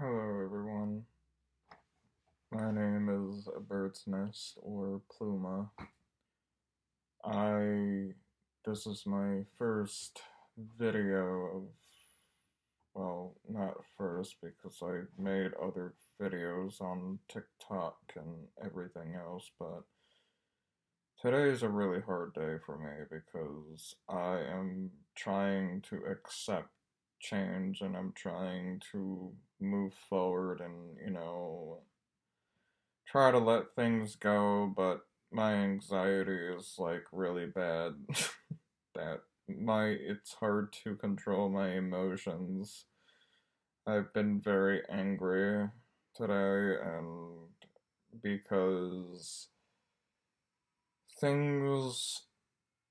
Hello everyone, my name is a bird's nest or pluma. I this is my first video of, well, not first because I made other videos on TikTok and everything else, but today is a really hard day for me because I am trying to accept change and I'm trying to move forward and, try to let things go, but my anxiety is like really bad that my it's hard to control my emotions. I've been very angry today and because things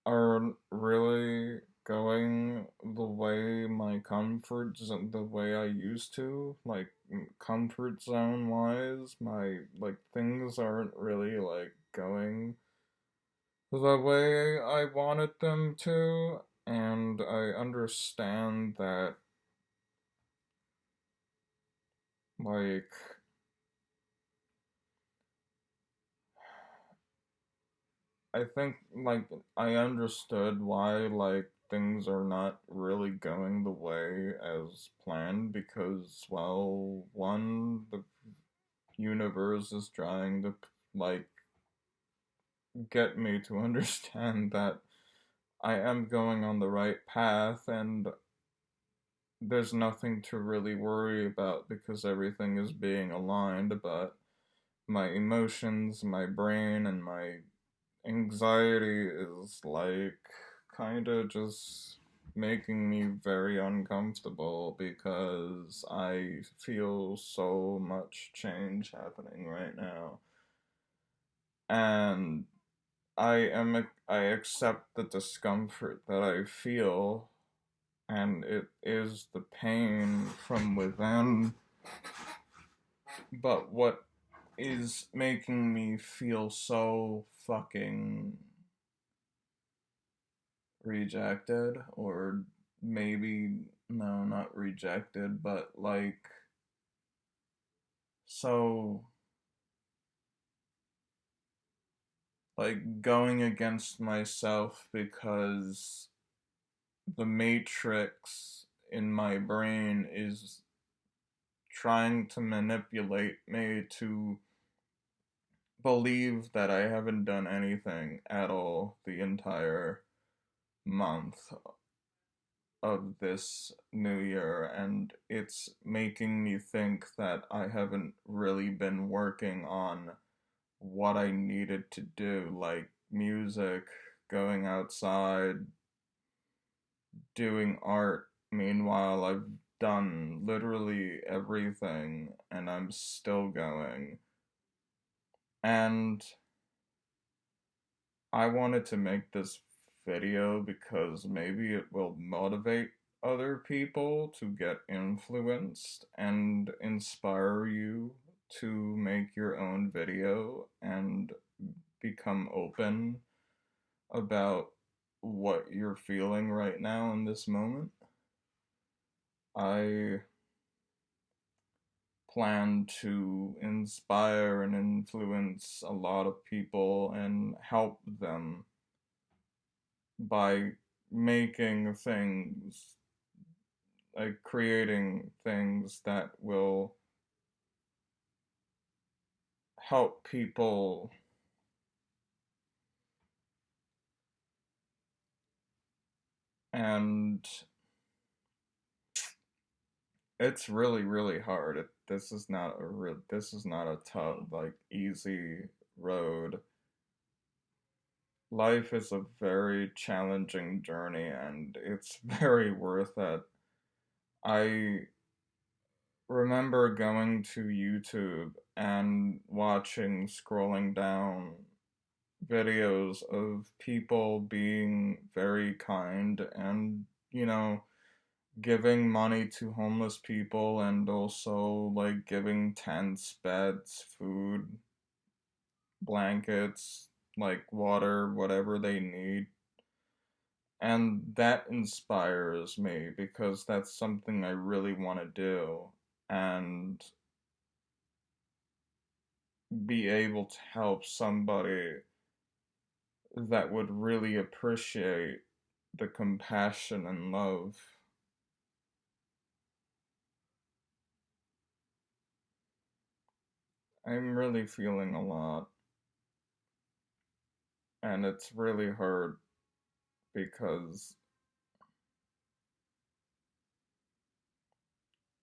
aren't really going the way my comfort zone, the way I used to, like comfort zone wise, my like things aren't really like going the way I wanted them to, and I understand that like I think like I understood why like things are not really going the way as planned because, well, one, the universe is trying to like get me to understand that I am going on the right path and there's nothing to really worry about because everything is being aligned, but my emotions, my brain, and my anxiety is like kind of just making me very uncomfortable because I feel so much change happening right now. And I accept the discomfort that I feel and it is the pain from within, but what is making me feel so fucking rejected, or maybe, no, not rejected, but like so like going against myself because the matrix in my brain is trying to manipulate me to believe that I haven't done anything at all the entire month of this new year, and it's making me think that I haven't really been working on what I needed to do, like music, going outside, doing art. Meanwhile, I've done literally everything and I'm still going. And I wanted to make this video because maybe it will motivate other people to get influenced and inspire you to make your own video and become open about what you're feeling right now in this moment. I plan to inspire and influence a lot of people and help them by making things, like creating things that will help people. And it's really really hard. This is not this is not a tough, like, easy road. Life is a very challenging journey and it's very worth it. I remember going to YouTube and watching, scrolling down videos of people being very kind and, giving money to homeless people and also like giving tents, beds, food, blankets, like water, whatever they need. And that inspires me because that's something I really want to do. and be able to help somebody that would really appreciate the compassion and love. I'm really feeling a lot, and it's really hard because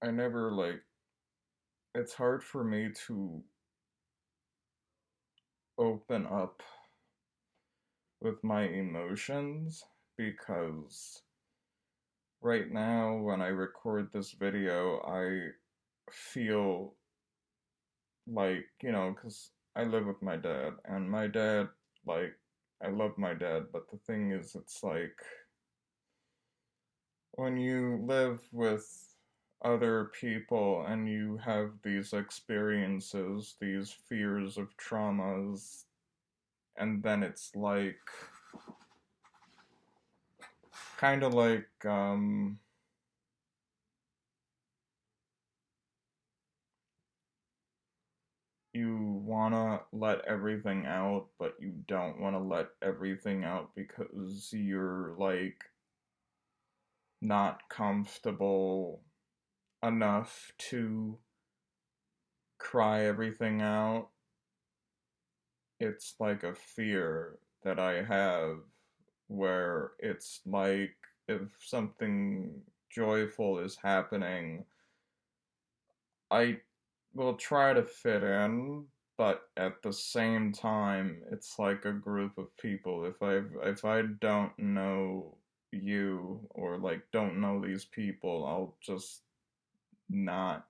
I never like it's hard for me to open up with my emotions because right now when I record this video, I feel like, because I live with my dad, and my dad, like, I love my dad, but the thing is, it's like when you live with other people and you have these experiences, these fears of traumas, and then it's like kind of like you want to let everything out, but you don't want to let everything out because you're like not comfortable enough to cry everything out. It's like a fear that I have where it's like if something joyful is happening, I will try to fit in, but at the same time, it's like a group of people. If I don't know you or like don't know these people, I'll just not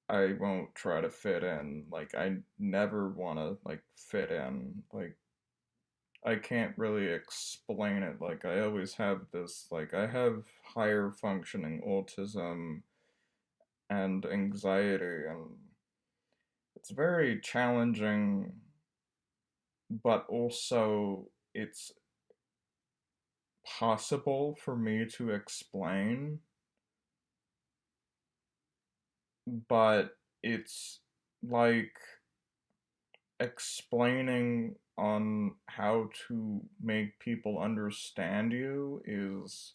I won't try to fit in. Like I never want to like fit in. Like I can't really explain it. Like I always have this like I have higher functioning autism and anxiety, and it's very challenging, but also it's possible for me to explain, but it's like explaining on how to make people understand you is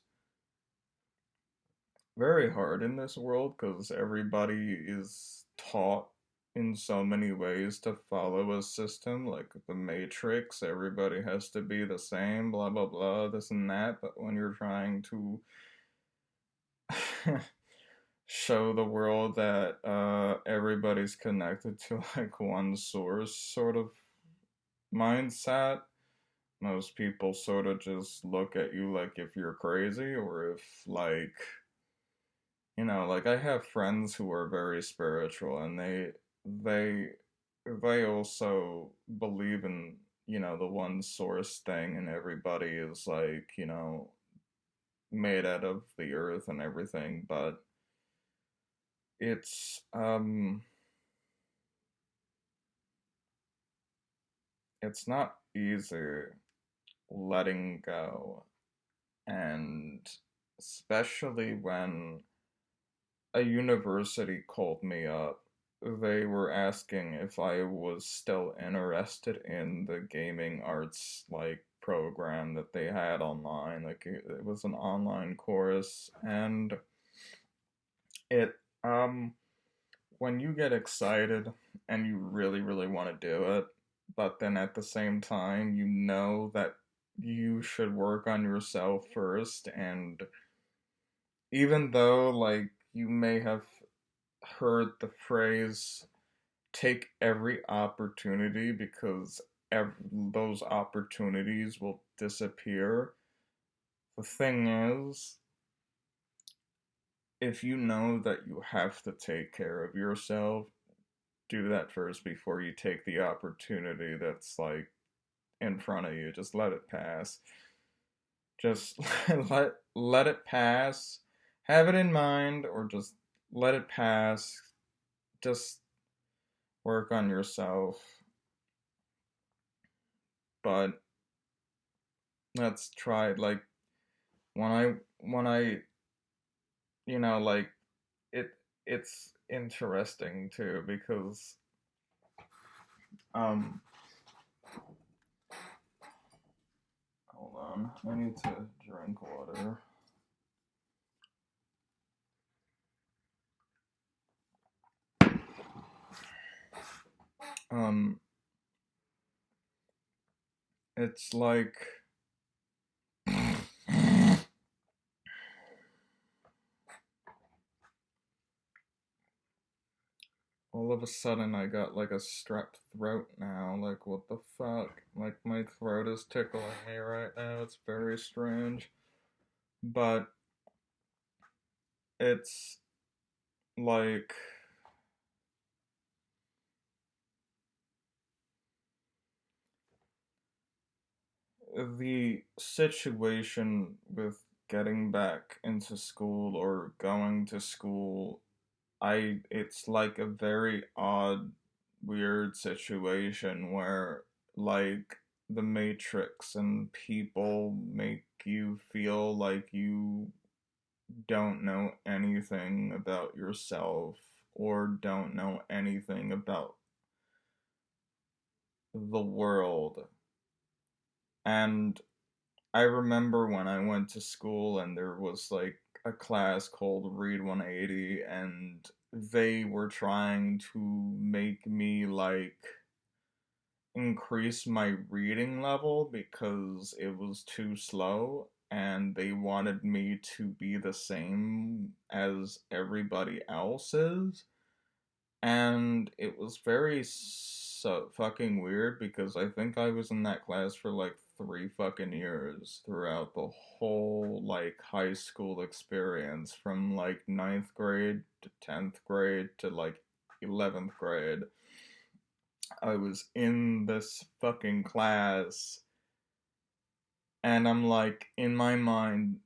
very hard in this world because everybody is taught in so many ways to follow a system like the Matrix. Everybody has to be the same, blah blah blah, this and that. But when you're trying to show the world that everybody's connected to like one source sort of mindset, most people sort of just look at you like if you're crazy or if like like I have friends who are very spiritual and they they also believe in, the one source thing, and everybody is like, made out of the earth and everything, but it's it's not easy letting go, and especially when a university called me up. They were asking if I was still interested in the gaming arts like program that they had online. Like it was an online course, and it when you get excited and you really really want to do it, but then at the same time you know that you should work on yourself first, and even though like you may have heard the phrase take every opportunity because those opportunities will disappear. The thing is, if you know that you have to take care of yourself, do that first before you take the opportunity that's like in front of you. Just let it pass. Just let it pass. Have it in mind or just let it pass. Just work on yourself. But let's try it. Like when I like it it's interesting too because um hold on, I need to drink water. Um it's like all of a sudden I got like a strep throat now. Like, what the fuck? Like, my throat is tickling me right now. It's very strange. But it's like the situation with getting back into school or going to school, it's like a very odd, weird situation where like the Matrix and people make you feel like you don't know anything about yourself or don't know anything about the world. And I remember when I went to school and there was like a class called Read 180, and they were trying to make me like increase my reading level because it was too slow, and they wanted me to be the same as everybody else is. And it was very so fucking weird because I think I was in that class for like 3 fucking years throughout the whole like high school experience, from like ninth grade to 10th grade to like 11th grade. I was in this fucking class, and I'm like, in my mind,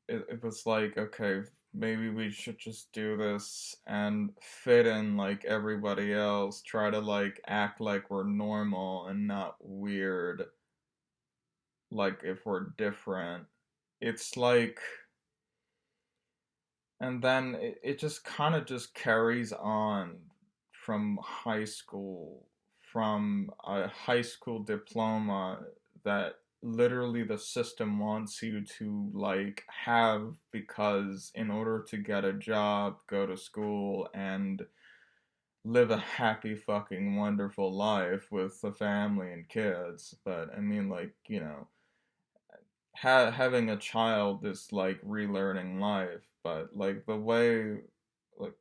it was like, okay, maybe we should just do this and fit in like everybody else, try to like act like we're normal and not weird, like if we're different. It's like, and then it just kind of just carries on from high school, from a high school diploma that literally the system wants you to like have, because in order to get a job, go to school, and live a happy fucking wonderful life with a family and kids. But I mean, like, having a child is like relearning life, but like like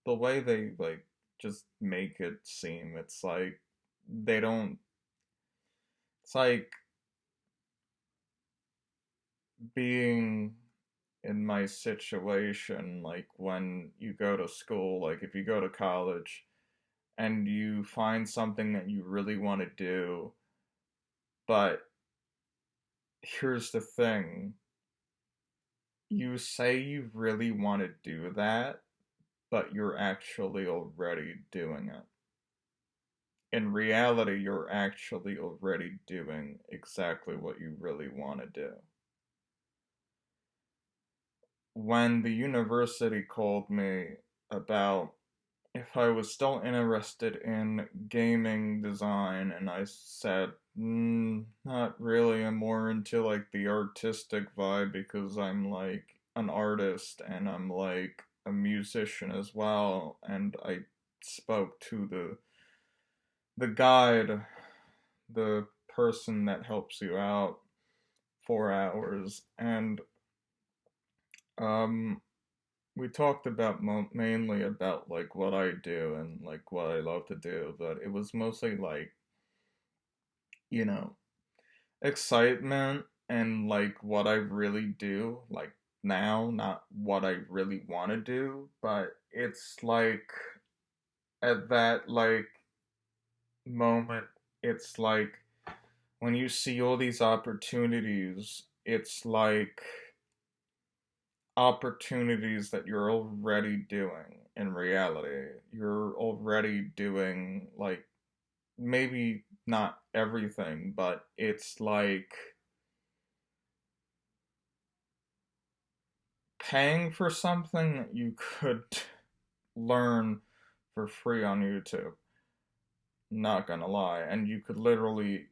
the way they like just make it seem, it's like they don't. It's like being in my situation, like when you go to school, like if you go to college and you find something that you really want to do, but here's the thing, you say you really want to do that, but you're actually already doing it. In reality, you're actually already doing exactly what you really want to do. When the university called me about if I was still interested in gaming design, and I said, not really. I'm more into like the artistic vibe because I'm like an artist and I'm like a musician as well. And I spoke to the guide, the person that helps you out, 4 hours, and um, we talked about mainly about like what I do and like what I love to do, but it was mostly like, you know, excitement and like what I really do, like now, not what I really want to do, but it's like at that like moment, it's like when you see all these opportunities, it's like opportunities that you're already doing in reality. You're already doing, like, maybe not everything, but it's like paying for something that you could learn for free on YouTube. Not gonna lie. And you could literally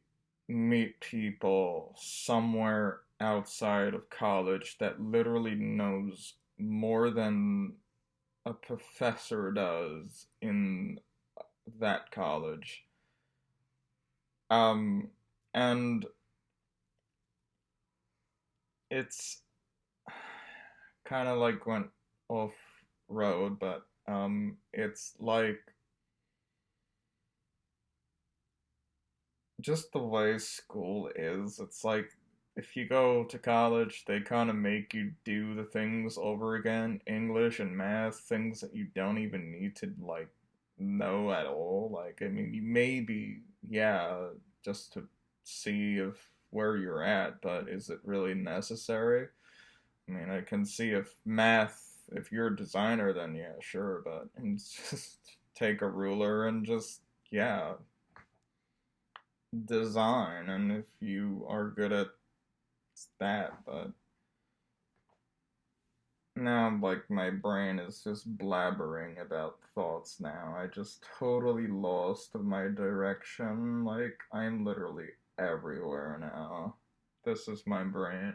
meet people somewhere outside of college that literally knows more than a professor does in that college. Um, and it's kind of like went off road, but it's like just the way school is. It's like if you go to college, they kind of make you do the things over again, English and math, things that you don't even need to like know at all. Like, I mean, you maybe, yeah, just to see if where you're at, but is it really necessary? I mean, I can see if math, if you're a designer, then yeah, sure, but and just take a ruler and just, yeah, design, and if you are good at that, but now, like, my brain is just blabbering about thoughts now. I just totally lost my direction. Like, I'm literally everywhere now. This is my brain.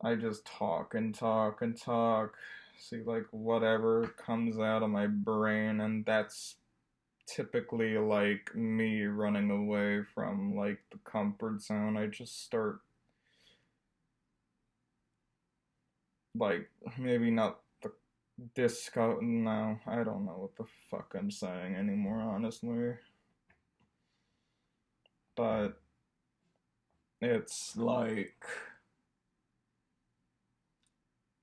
I just talk and talk and talk. See, like, whatever comes out of my brain, and that's typically like me running away from like the comfort zone. I just start like maybe not the disco. No, I don't know what the fuck I'm saying anymore, honestly. But it's like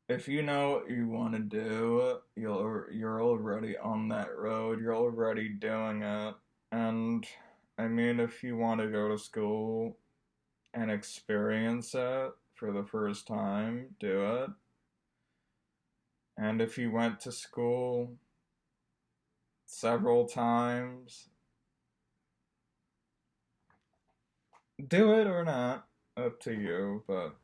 if you know what you want to do, you're already on that road. You're already doing it. And I mean, if you want to go to school and experience it for the first time, do it. And if you went to school several times, do it or not, up to you, but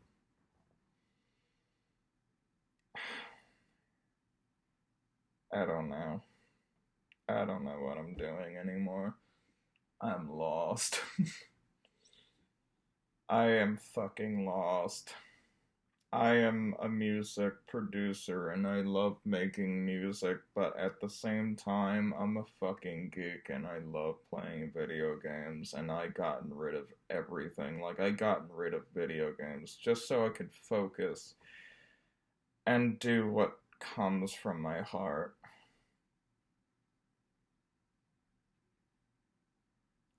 I don't know. I don't know what I'm doing anymore. I'm lost. I am fucking lost. I am a music producer and I love making music, but at the same time, I'm a fucking geek and I love playing video games and I gotten rid of everything. Like, I gotten rid of video games just so I could focus and do what comes from my heart.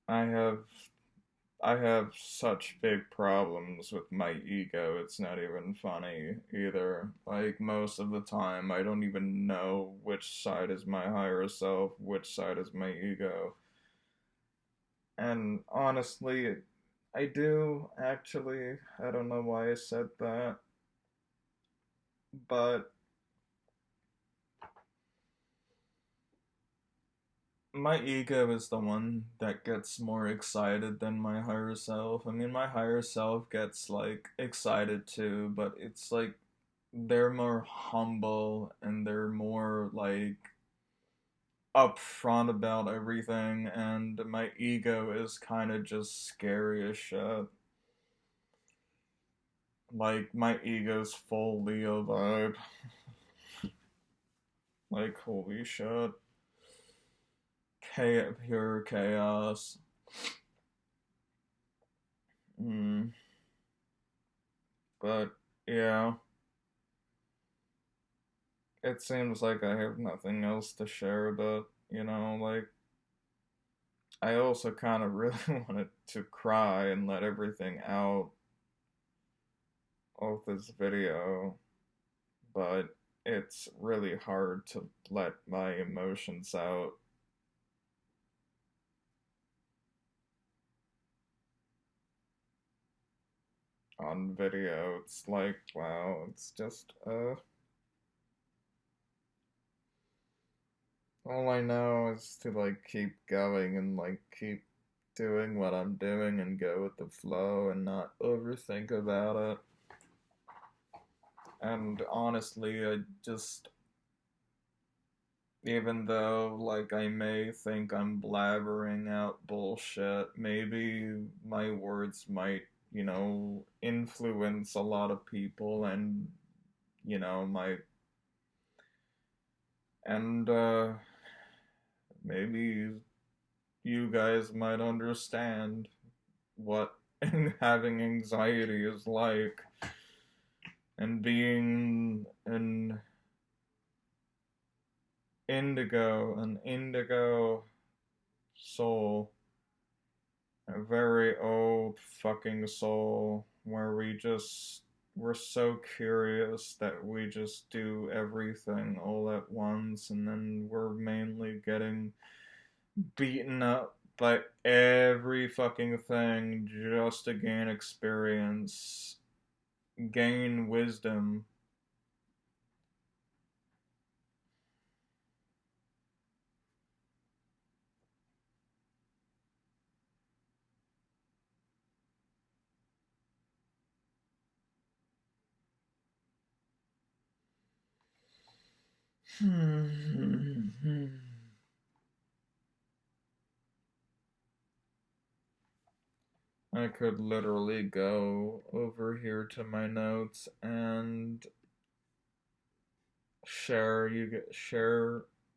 I have I have such big problems with my ego. It's not even funny either. Like, most of the time, I don't even know which side is my higher self, which side is my ego. And honestly, I do actually. I don't know why I said that, but my ego is the one that gets more excited than my higher self. I mean, my higher self gets like excited too, but it's like they're more humble and they're more like upfront about everything, and my ego is kind of just scary as shit. Like, my ego's full Leo vibe. Like, holy shit. Pure chaos. Mm. But, yeah. It seems like I have nothing else to share, but, like, I also kind of really wanted to cry and let everything out of this video, but it's really hard to let my emotions out on video. It's like, wow, it's just, all I know is to, like, keep going and, like, keep doing what I'm doing and go with the flow and not overthink about it. And honestly, I just, even though, like, I may think I'm blabbering out bullshit, maybe my words might, influence a lot of people and, might, and, maybe you guys might understand what having anxiety is like and being an indigo soul, a very old fucking soul where we're so curious that we just do everything all at once, and then we're mainly getting beaten up by every fucking thing just to gain experience, gain wisdom. I could literally go over here to my notes and share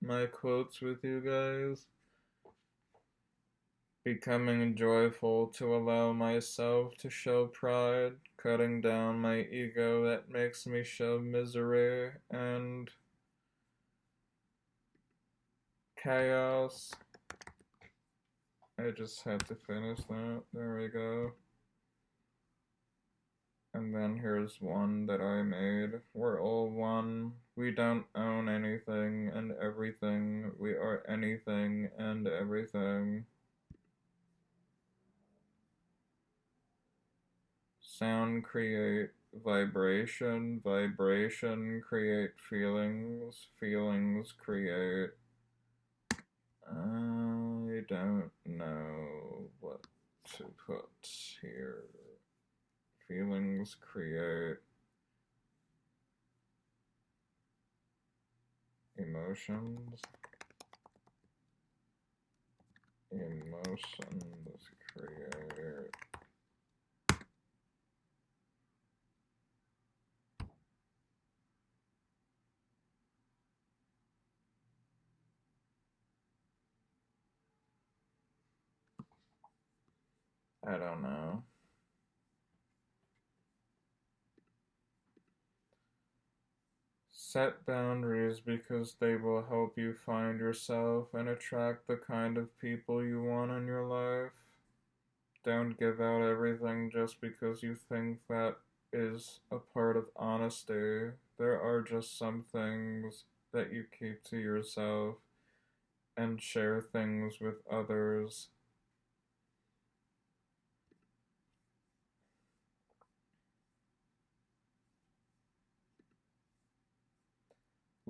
my quotes with you guys. Becoming joyful to allow myself to show pride, cutting down my ego that makes me show misery and chaos. I just had to finish that. There we go. And then here's one that I made. We're all one. We don't own anything and everything. We are anything and everything. Sound create vibration. Vibration create feelings. Feelings create. I don't know what to put here. Feelings create emotions. Emotions create. I don't know. Set boundaries because they will help you find yourself and attract the kind of people you want in your life. Don't give out everything just because you think that is a part of honesty. There are just some things that you keep to yourself and share things with others.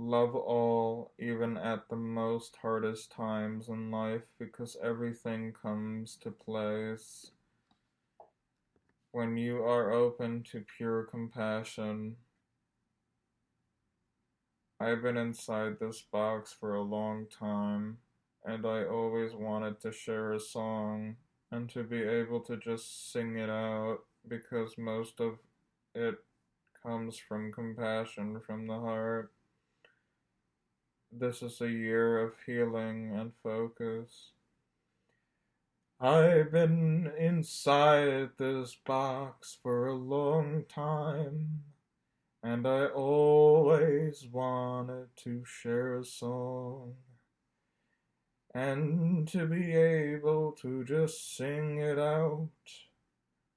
Love all, even at the most hardest times in life, because everything comes to place when you are open to pure compassion. I've been inside this box for a long time, and I always wanted to share a song and to be able to just sing it out because most of it comes from compassion from the heart. This is a year of healing and focus. I've been inside this box for a long time, and I always wanted to share a song and to be able to just sing it out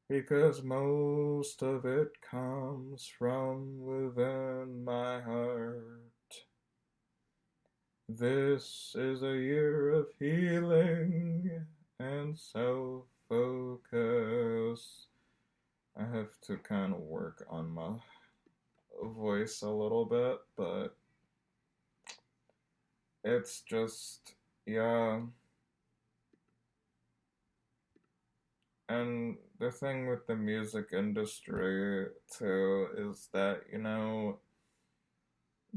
because most of it comes from within my heart. This is a year of healing and self focus. I have to kind of work on my voice a little bit, but it's just, yeah. And the thing with the music industry too is that,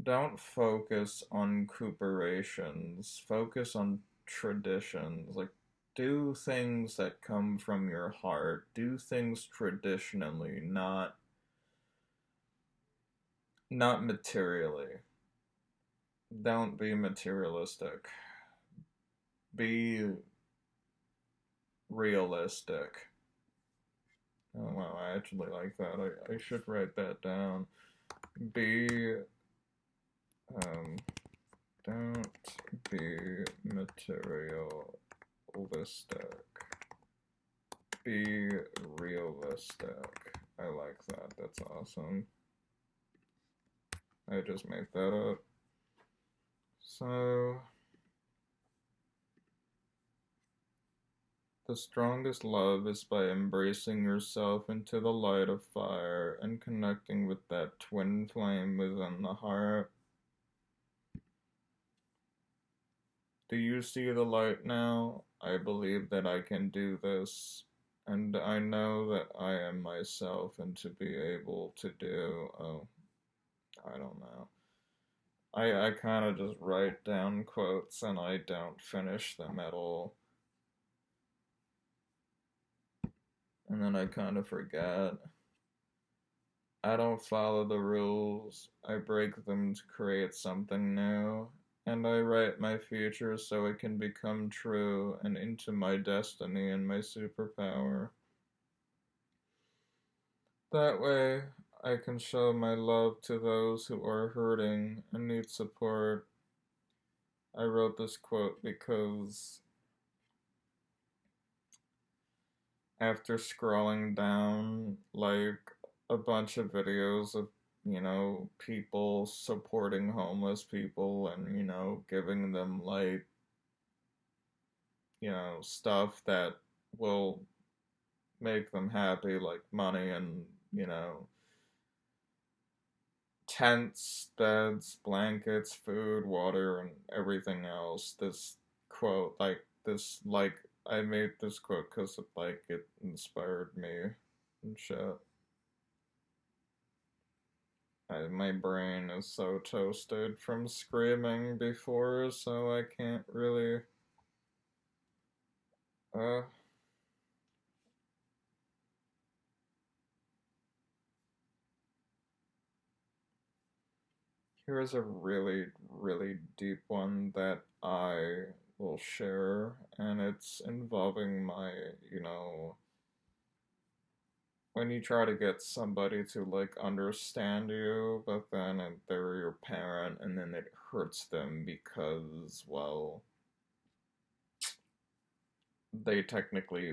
don't focus on corporations, focus on traditions. Like, do things that come from your heart, do things traditionally, not materially. Don't be materialistic. Be realistic. Oh wow, I actually like that. I should write that down. Be um don't be materialistic. Be realistic. I like that. That's awesome. I just made that up. So, the strongest love is by embracing yourself into the light of fire and connecting with that twin flame within the heart. Do you see the light now? I believe that I can do this, and I know that I am myself, and to be able to do, oh, I don't know. I kind of just write down quotes and I don't finish them at all. And then I kind of forget. I don't follow the rules. I break them to create something new. And I write my future so it can become true and into my destiny and my superpower. That way, I can show my love to those who are hurting and need support. I wrote this quote because after scrolling down like a bunch of videos of, people supporting homeless people and, giving them like, stuff that will make them happy, like money and, tents, beds, blankets, food, water, and everything else. This quote, I made this quote because it inspired me and shit. My brain is so toasted from screaming before, so I can't really. Uh, Here's a really, really deep one that I will share, and it's involving my, you know, when you try to get somebody to like understand you, but then they're your parent, and then it hurts them because, well, they technically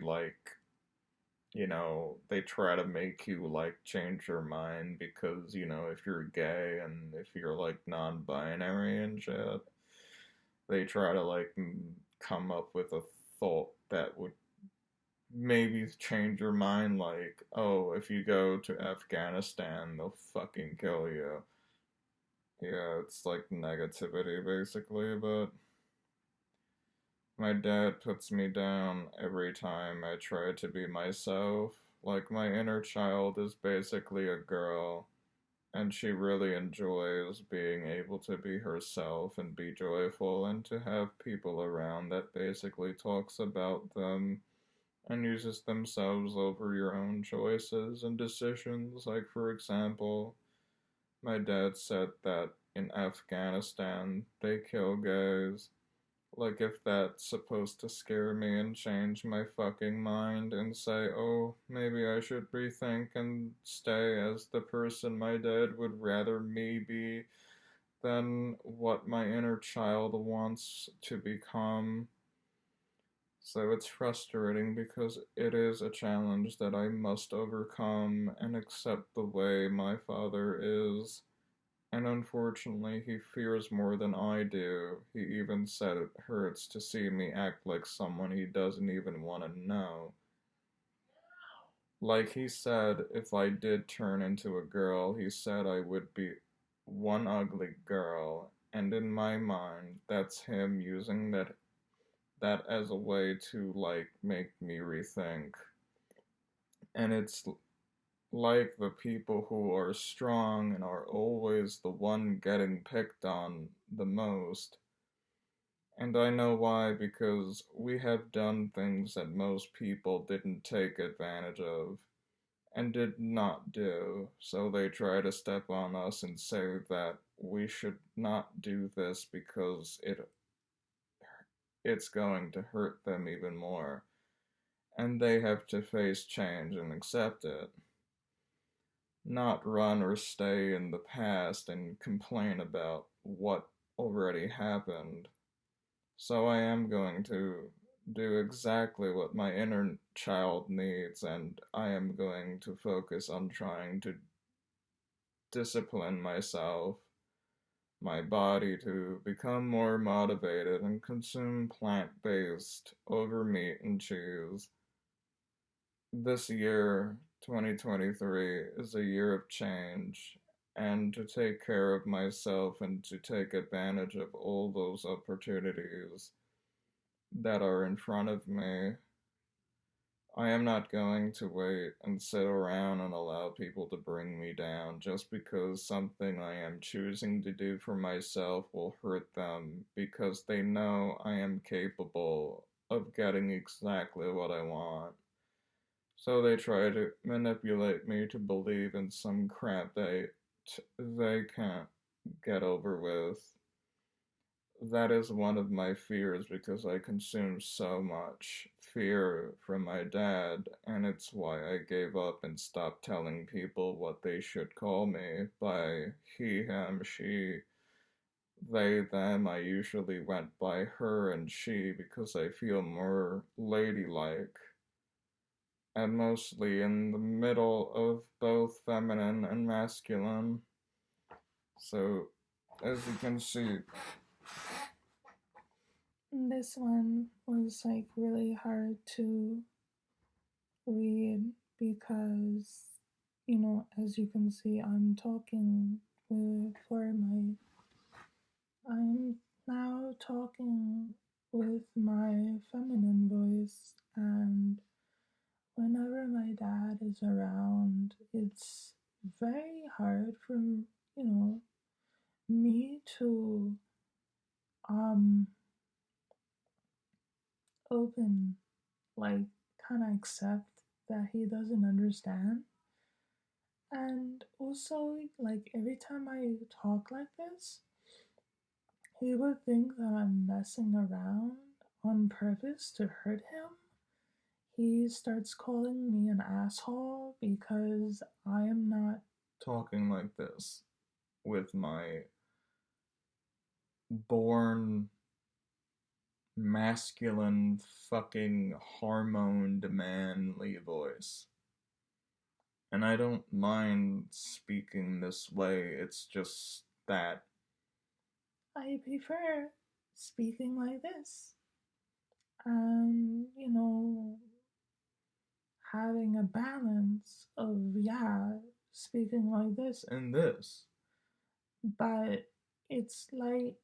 they try to make you like change your mind because, if you're gay and if you're like non binary and shit, they try to come up with a thought that would maybe change your mind, like, oh, if you go to Afghanistan, they'll fucking kill you. Yeah, it's like negativity basically, but my dad puts me down every time I try to be myself. Like, my inner child is basically a girl, and she really enjoys being able to be herself and be joyful and to have people around that basically talks about them and uses themselves over your own choices and decisions. Like, for example, my dad said that in Afghanistan they kill gays. Like, if that's supposed to scare me and change my fucking mind and say, oh, maybe I should rethink and stay as the person my dad would rather me be than what my inner child wants to become. So it's frustrating because it is a challenge that I must overcome and accept the way my father is. And unfortunately, he fears more than I do. He even said it hurts to see me act like someone he doesn't even want to know. Like he said, if I did turn into a girl, he said I would be one ugly girl. And in my mind, that's him using that as a way to make me rethink. And it's like the people who are strong and are always the one getting picked on the most. And I know why, because we have done things that most people didn't take advantage of and did not do. So they try to step on us and say that we should not do this because it's going to hurt them even more. And they have to face change and accept it, not run or stay in the past and complain about what already happened. So I am going to do exactly what my inner child needs, and I am going to focus on trying to discipline myself, my body to become more motivated and consume plant based over meat and cheese. This year, 2023, is a year of change, and to take care of myself and to take advantage of all those opportunities that are in front of me. I am not going to wait and sit around and allow people to bring me down just because something I am choosing to do for myself will hurt them because they know I am capable of getting exactly what I want. So they try to manipulate me to believe in some crap they can't get over with. That is one of my fears because I consume so much fear from my dad, and it's why I gave up and stopped telling people what they should call me by he, him, she, they, them. I usually went by her and she because I feel more ladylike and mostly in the middle of both feminine and masculine. So, as you can see, This one was like really hard to read because, as you can see, I'm now talking with my feminine voice, and whenever my dad is around, it's very hard for, me to um open, like, kind of accept that he doesn't understand. And also, like, every time I talk like this, he would think that I'm messing around on purpose to hurt him. He starts calling me an asshole because I am not talking like this with my born masculine fucking hormoned manly voice. And I don't mind speaking this way, it's just that. I prefer speaking like this. And, having a balance of, yeah, speaking like this. And this. But it's like,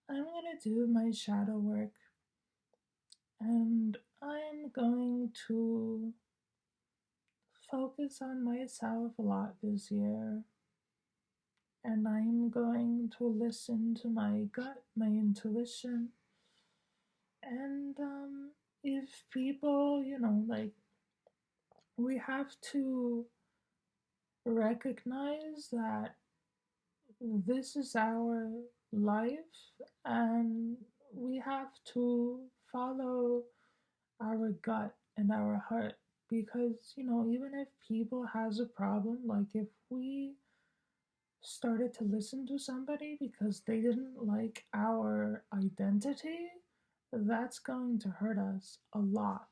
I'm gonna do my shadow work, and I'm going to focus on myself a lot this year. And I'm going to listen to my gut, my intuition. And if people, like, we have to recognize that this is our life, and we have to follow our gut and our heart, because even if people has a problem, like if we started to listen to somebody because they didn't like our identity, that's going to hurt us a lot.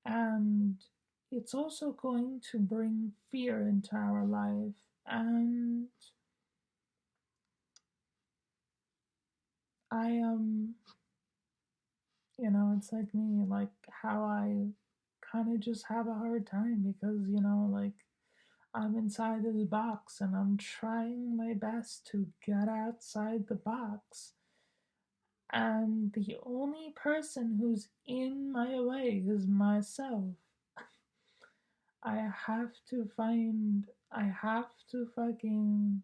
And it's also going to bring fear into our life. And it's like me, like how I kind of just have a hard time because, like I'm inside this box and I'm trying my best to get outside the box. And the only person who's in my way is myself. I have to find, I have to fucking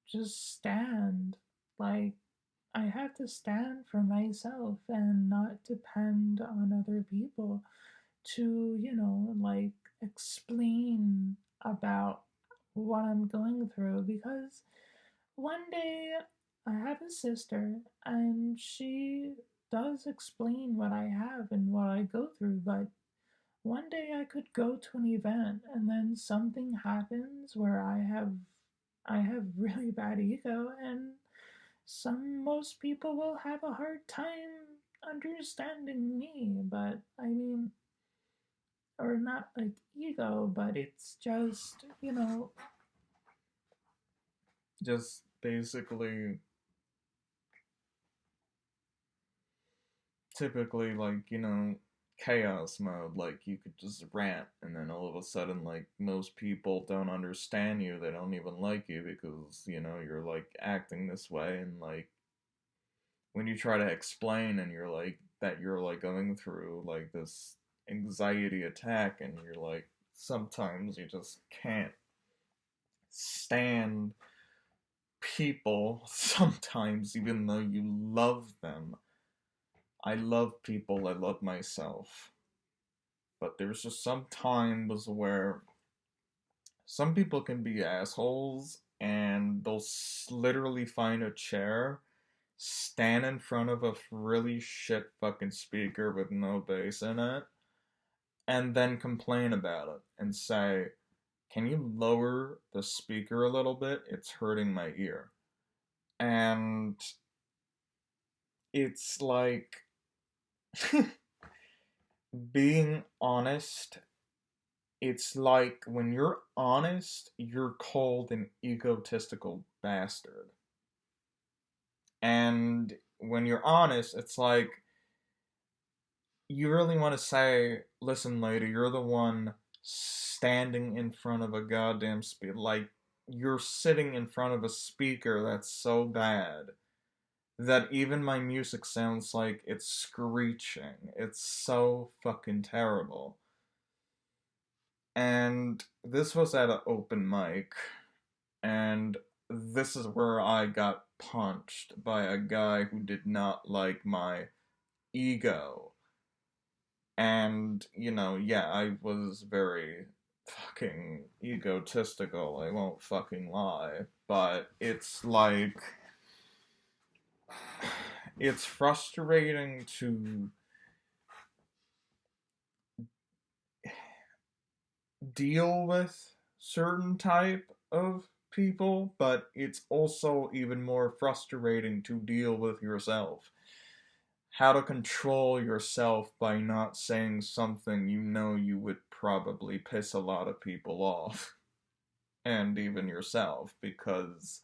just stand. Like, I have to stand for myself and not depend on other people to, like explain about what I'm going through, because one day I have a sister and she does explain what I have and what I go through, but one day I could go to an event and then something happens where I have really bad ego, and most people will have a hard time understanding me, but I mean, or not like ego, but it's just, Just basically, typically, like, chaos mode. Like, you could just rant, and then all of a sudden, like, most people don't understand you. They don't even like you because, you're, like, acting this way. And, like, when you try to explain and you're like, that you're, like, going through, like, this anxiety attack, and you're like, sometimes you just can't stand people, sometimes, even though you love them. I love people, I love myself. But there's just some times where some people can be assholes and they'll literally find a chair, stand in front of a really shit fucking speaker with no bass in it, and then complain about it and say, can you lower the speaker a little bit? It's hurting my ear. And it's like, being honest, it's like when you're honest, you're called an egotistical bastard. And when you're honest, it's like you really want to say, listen, lady, you're the one standing in front of a goddamn speaker. Like, you're sitting in front of a speaker that's so bad that even my music sounds like it's screeching. It's so fucking terrible. And this was at an open mic, and this is where I got punched by a guy who did not like my ego. And, yeah, I was very fucking egotistical, I won't fucking lie. But it's like, it's frustrating to deal with certain type of people, but it's also even more frustrating to deal with yourself. How to control yourself by not saying something you would probably piss a lot of people off, and even yourself, because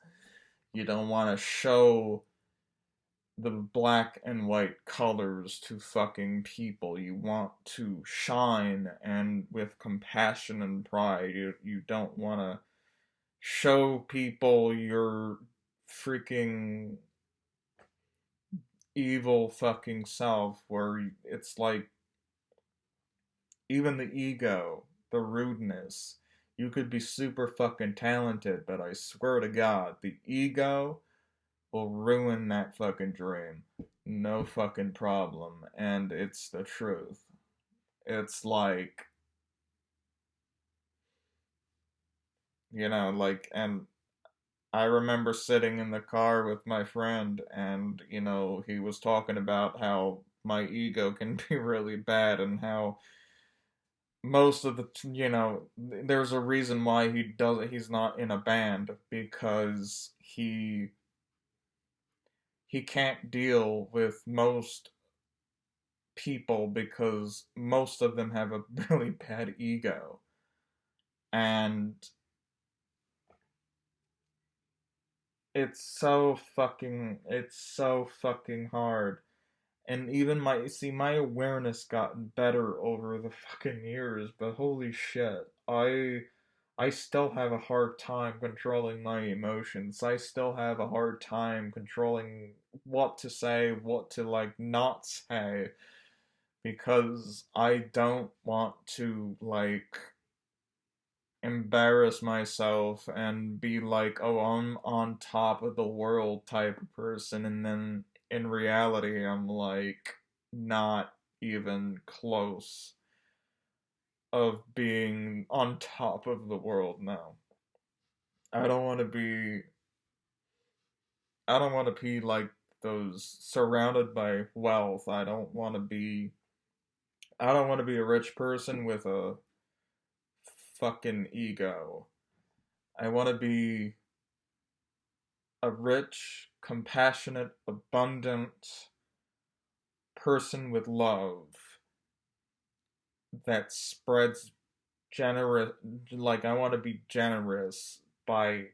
you don't want to show the black and white colors to fucking people. You want to shine, and with compassion and pride. You don't want to show people your freaking evil fucking self, where it's like, even the ego, the rudeness. You could be super fucking talented, but I swear to God, the ego will ruin that fucking dream. No fucking problem. And it's the truth. It's like, like, and I remember sitting in the car with my friend, and, he was talking about how my ego can be really bad, and how most of the, there's a reason why he's not in a band, because he can't deal with most people, because most of them have a really bad ego. And it's so fucking hard. And even my awareness got better over the fucking years, but holy shit, I still have a hard time controlling my emotions. I still have a hard time controlling what to say, what to like not say, because I don't want to like embarrass myself and be like, oh, I'm on top of the world type of person, and then in reality, I'm like not even close of being on top of the world now. I don't want to be, I don't want to be like those surrounded by wealth. I don't want to be a rich person with a fucking ego. I want to be a rich, compassionate, abundant person with love that spreads generous. Like, I want to be generous by,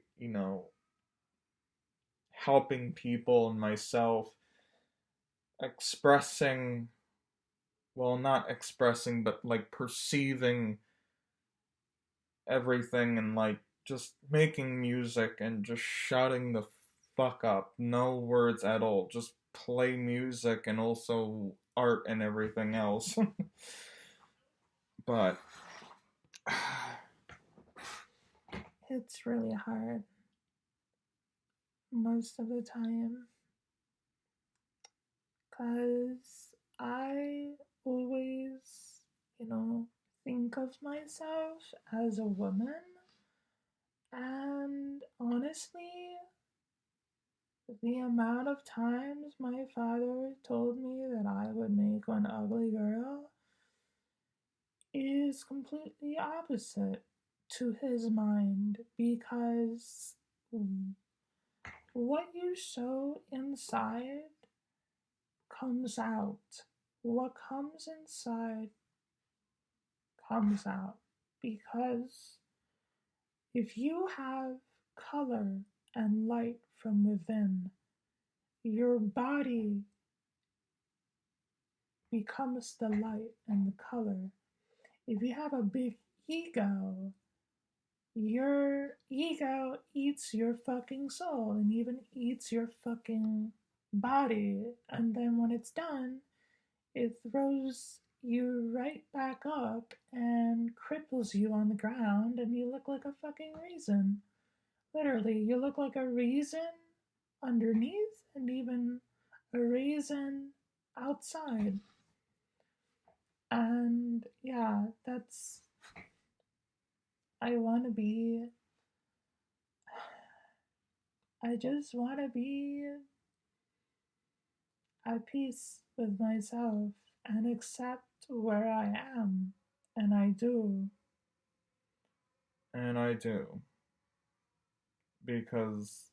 helping people and myself, expressing, well, not expressing, but like perceiving everything and like just making music and just shutting the fuck up. No words at all. Just play music and also art and everything else. But It's really hard most of the time because I always, you know, think of myself as a woman. And honestly, the amount of times my father told me that I would make an ugly girl is completely opposite to his mind because what you sow inside comes out. What comes inside comes out. Because if you have color and light from within, your body becomes the light and the color. If you have a big ego, your ego eats your fucking soul and even eats your fucking body. And then when it's done, it throws you right back up and cripples you on the ground, and you look like a fucking raisin. Literally, you look like a raisin underneath and even a raisin outside. And yeah, I want to be, I just want to be at peace with myself and accept where I am. And I do. and I do, because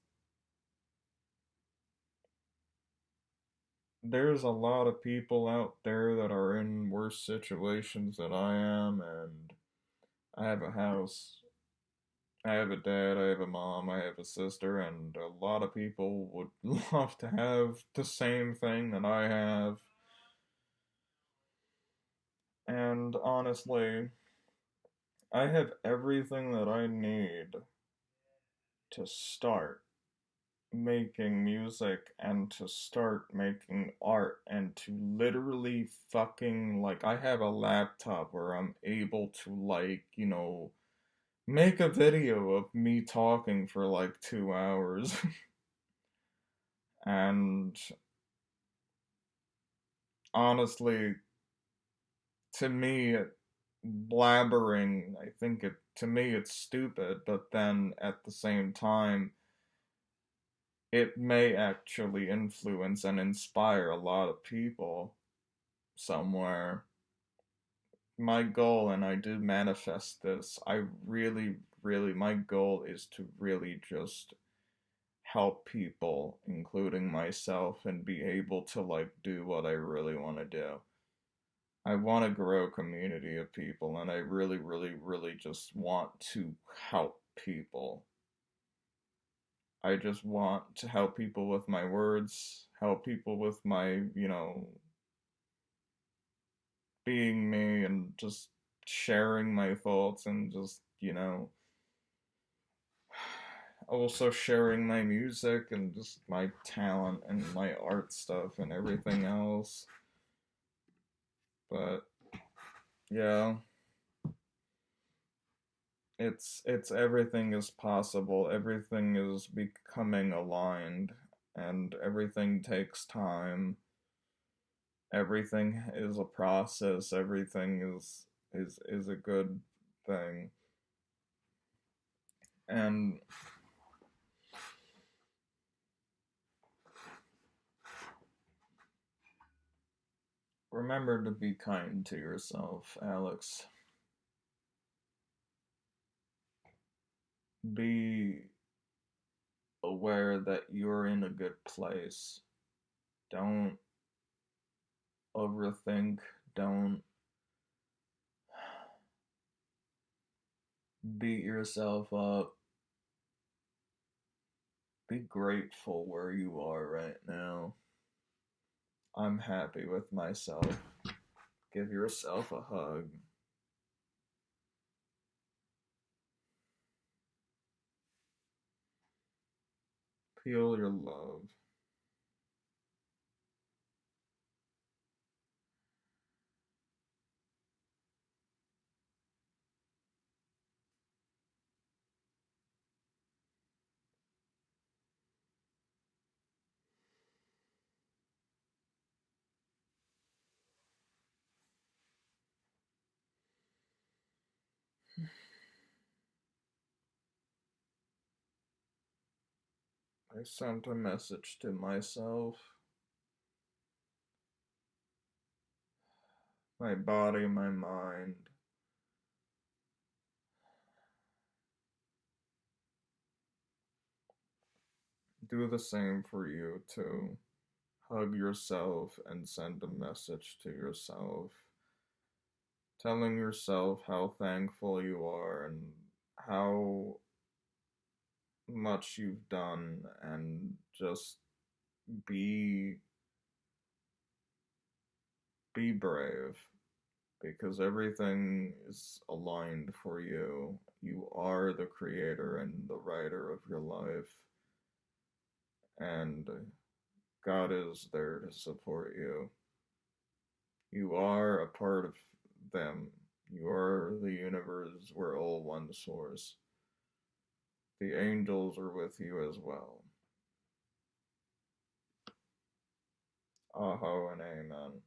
there's a lot of people out there that are in worse situations than I am, and I have a house, I have a dad, I have a mom, I have a sister, and a lot of people would love to have the same thing that I have. And honestly, I have everything that I need to start making music and to start making art and to literally fucking like I have a laptop where I'm able to like, make a video of me talking for like 2 hours. And honestly, to me, blabbering, I think it, to me, it's stupid, but then at the same time, it may actually influence and inspire a lot of people somewhere. My goal, and I did manifest this, I really, really, my goal is to really just help people, including myself, and be able to like do what I really want to do. I want to grow a community of people, and I really, really, really just want to help people. I just want to help people with my words, help people with my, being me and just sharing my thoughts and just, also sharing my music and just my talent and my art stuff and everything else. But yeah, it's everything is possible. Everything is becoming aligned and everything takes time. Everything is a process. Everything is a good thing. And remember to be kind to yourself, Alex. Be aware that you're in a good place. Don't overthink. Don't beat yourself up. Be grateful where you are right now. I'm happy with myself. Give yourself a hug. Feel your love. I sent a message to myself, my body, my mind. Do the same for you too. Hug yourself and send a message to yourself, telling yourself how thankful you are and how much you've done, and just be be brave because everything is aligned for you. You are the creator and the writer of your life, and God is there to support you. You are a part of them. You are the universe. We're all one source. The angels are with you as well. Aho and amen.